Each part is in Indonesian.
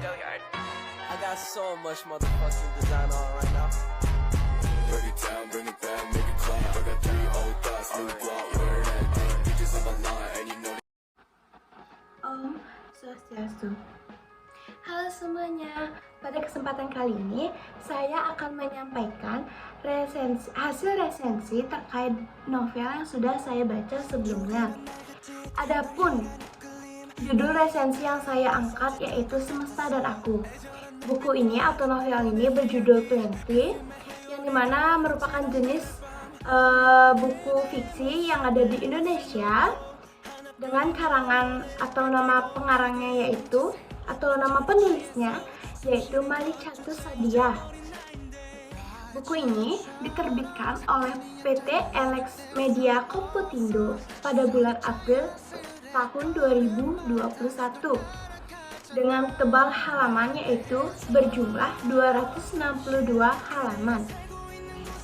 I got so much motherfucking design on right now. Break it down, bring it back, make it clap. I got 3 old thoughts, new block, where that thing. Bitches on my line, and you know. Om Swastiastu. Halo semuanya, pada kesempatan kali ini saya akan menyampaikan hasil resensi terkait novel yang sudah saya baca sebelumnya. Adapun judul resensi yang saya angkat yaitu Semesta dan Aku. Buku ini atau novel ini berjudul 20, yang dimana merupakan jenis buku fiksi yang ada di Indonesia dengan karangan atau nama pengarangnya yaitu atau nama penulisnya yaitu Malicatu Sadia. Buku ini diterbitkan oleh PT Elex Media Komputindo pada bulan April tahun 2021 dengan tebal halaman yaitu berjumlah 262 halaman.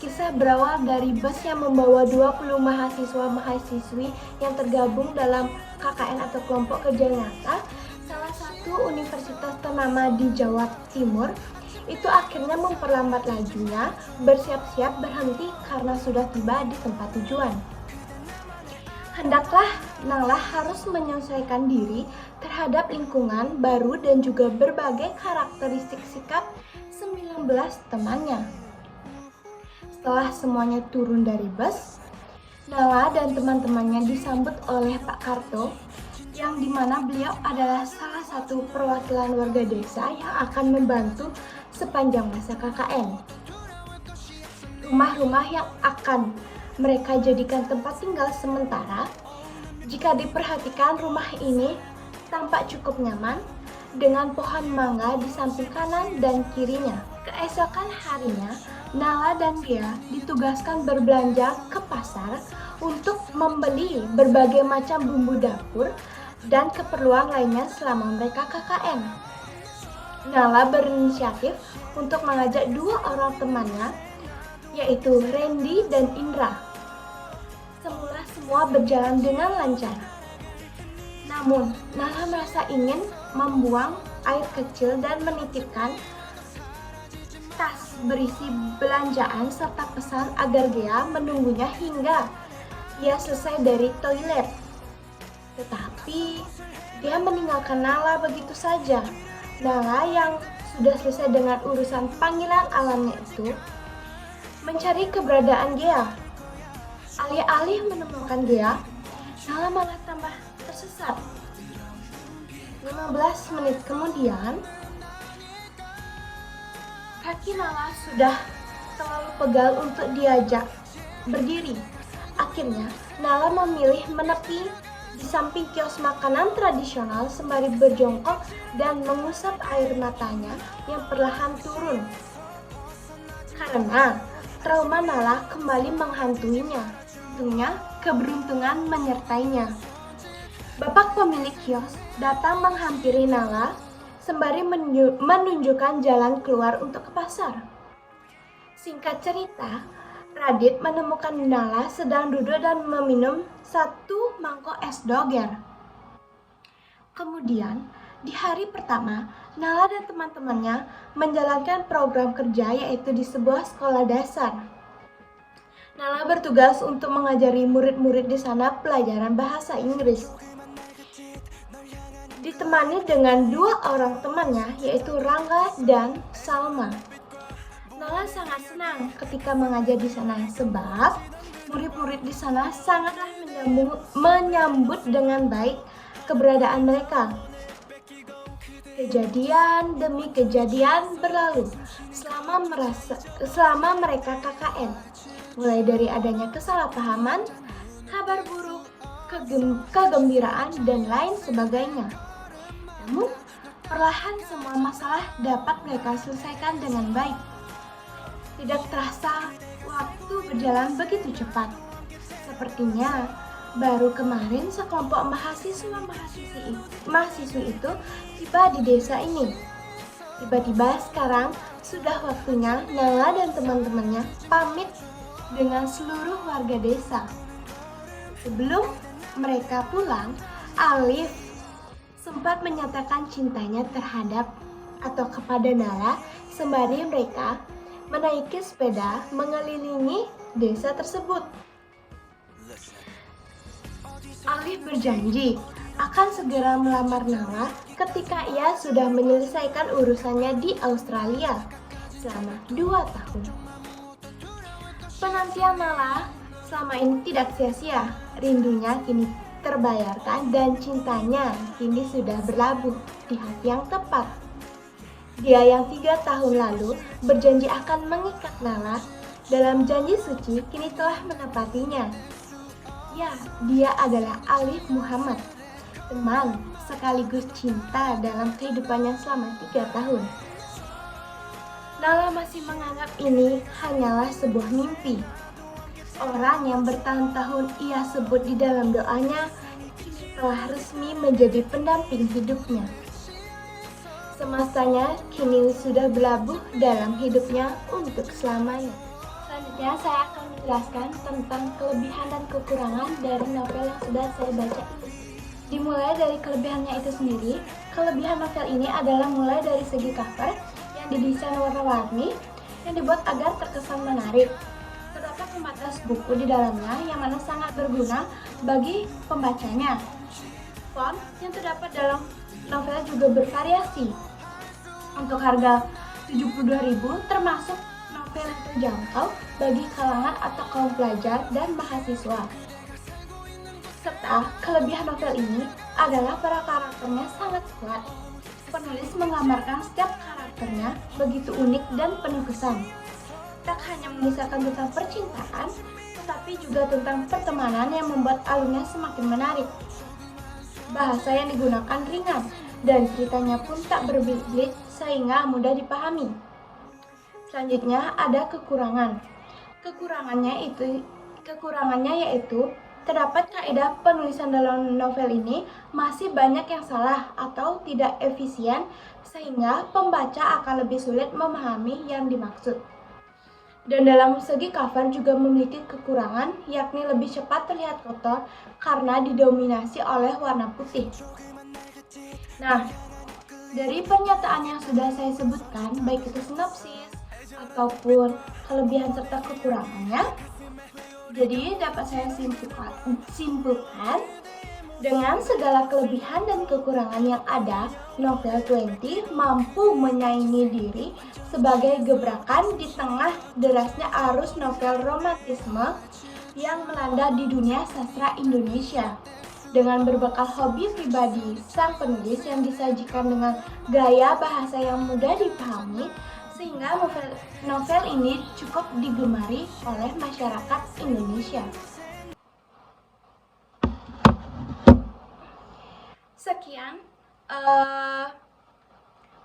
Kisah berawal dari bus yang membawa 20 mahasiswa-mahasiswi yang tergabung dalam KKN atau kelompok kerja nyata salah satu universitas ternama di Jawa Timur itu akhirnya memperlambat lajunya, bersiap-siap berhenti karena sudah tiba di tempat tujuan. Hendaklah Nala harus menyesuaikan diri terhadap lingkungan baru dan juga berbagai karakteristik sikap 19 temannya. Setelah semuanya turun dari bus, Nala dan teman-temannya disambut oleh Pak Karto, yang dimana beliau adalah salah satu perwakilan warga desa yang akan membantu sepanjang masa KKN. Rumah-rumah yang akan mereka jadikan tempat tinggal sementara, jika diperhatikan rumah ini tampak cukup nyaman dengan pohon mangga di samping kanan dan kirinya. Keesokan harinya, Nala dan Gia ditugaskan berbelanja ke pasar untuk membeli berbagai macam bumbu dapur dan keperluan lainnya selama mereka KKN. Nala berinisiatif untuk mengajak 2 orang temannya, yaitu Randy dan Indra. Semula semua berjalan dengan lancar. Namun, Nala merasa ingin membuang air kecil dan menitipkan tas berisi belanjaan serta pesan agar Gea menunggunya hingga ia selesai dari toilet. Tetapi, dia meninggalkan Nala begitu saja. Nala yang sudah selesai dengan urusan panggilan alamnya itu mencari keberadaan Gea. Alih-alih menemukan Gea, Nala malah tambah tersesat. 15 menit kemudian, kaki Nala sudah terlalu pegal untuk diajak berdiri. Akhirnya, Nala memilih menepi di samping kios makanan tradisional sembari berjongkok dan mengusap air matanya yang perlahan turun. Karena trauma Nala kembali menghantuinya. Untungnya, keberuntungan menyertainya. Bapak pemilik kios datang menghampiri Nala sembari menunjukkan jalan keluar untuk ke pasar. Singkat cerita, Radit menemukan Nala sedang duduk dan meminum 1 mangkok es doger. Kemudian, di hari pertama, Nala dan teman-temannya menjalankan program kerja yaitu di sebuah sekolah dasar. Nala bertugas untuk mengajari murid-murid di sana pelajaran bahasa Inggris. Ditemani dengan 2 orang temannya yaitu Rangga dan Salma. Nala sangat senang ketika mengajar di sana sebab murid-murid di sana sangatlah menyambut dengan baik keberadaan mereka. Kejadian demi kejadian berlalu selama mereka KKN, mulai dari adanya kesalahpahaman, kabar buruk, kegembiraan, dan lain sebagainya. Namun, perlahan semua masalah dapat mereka selesaikan dengan baik. Tidak terasa waktu berjalan begitu cepat. Sepertinya baru kemarin sekelompok mahasiswi itu tiba di desa ini. Tiba-tiba sekarang sudah waktunya Nala dan teman-temannya pamit dengan seluruh warga desa. Sebelum mereka pulang, Alif sempat menyatakan cintanya terhadap atau kepada Nala sembari mereka menaiki sepeda mengelilingi desa tersebut. Alif berjanji akan segera melamar Nala ketika ia sudah menyelesaikan urusannya di Australia selama 2 tahun. Penantian Nala selama ini tidak sia-sia, rindunya kini terbayarkan dan cintanya kini sudah berlabuh di hati yang tepat. Dia yang 3 tahun lalu berjanji akan mengikat Nala dalam janji suci kini telah menepatinya. Ya, dia adalah Alif Muhammad, teman sekaligus cinta dalam kehidupannya selama 3 tahun. Nala masih menganggap ini hanyalah sebuah mimpi. Orang yang bertahun-tahun ia sebut di dalam doanya kini telah resmi menjadi pendamping hidupnya. Semestanya kini sudah berlabuh dalam hidupnya untuk selamanya. Selanjutnya saya akan menjelaskan tentang kelebihan dan kekurangan dari novel yang sudah saya baca itu. Dimulai dari kelebihannya itu sendiri, kelebihan novel ini adalah mulai dari segi cover yang didesain warna-warni yang dibuat agar terkesan menarik. Terdapat pembatas buku di dalamnya yang mana sangat berguna bagi pembacanya. Font yang terdapat dalam novel juga bervariasi. Untuk harga Rp72.000 termasuk novel yang terjangkau bagi kalangan atau kaum pelajar dan mahasiswa. Serta kelebihan novel ini adalah para karakternya sangat kuat. Penulis menggambarkan setiap karakternya begitu unik dan penuh kesan. Tak hanya mengisahkan tentang percintaan, tetapi juga tentang pertemanan yang membuat alurnya semakin menarik. Bahasa yang digunakan ringan dan ceritanya pun tak berbelit sehingga mudah dipahami. Selanjutnya ada kekurangan. Kekurangannya yaitu terdapat kaidah penulisan dalam novel ini masih banyak yang salah atau tidak efisien sehingga pembaca akan lebih sulit memahami yang dimaksud. Dan dalam segi cover juga memiliki kekurangan, yakni lebih cepat terlihat kotor karena didominasi oleh warna putih. Nah, dari pernyataan yang sudah saya sebutkan, baik itu sinopsis ataupun kelebihan serta kekurangannya, jadi dapat saya simpulkan dengan segala kelebihan dan kekurangan yang ada, novel 20 mampu menyaingi diri sebagai gebrakan di tengah derasnya arus novel romantisme yang melanda di dunia sastra Indonesia. Dengan berbekal hobi pribadi sang penulis yang disajikan dengan gaya bahasa yang mudah dipahami, sehingga novel ini cukup digemari oleh masyarakat Indonesia. Sekian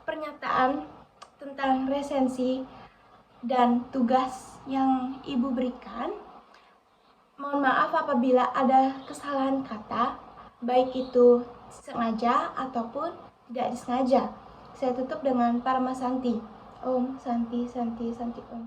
pernyataan tentang resensi dan tugas yang Ibu berikan. Mohon maaf apabila ada kesalahan kata, baik itu sengaja ataupun tidak disengaja. Saya tutup dengan Parama Santi. Om Santi Santi Santi Om.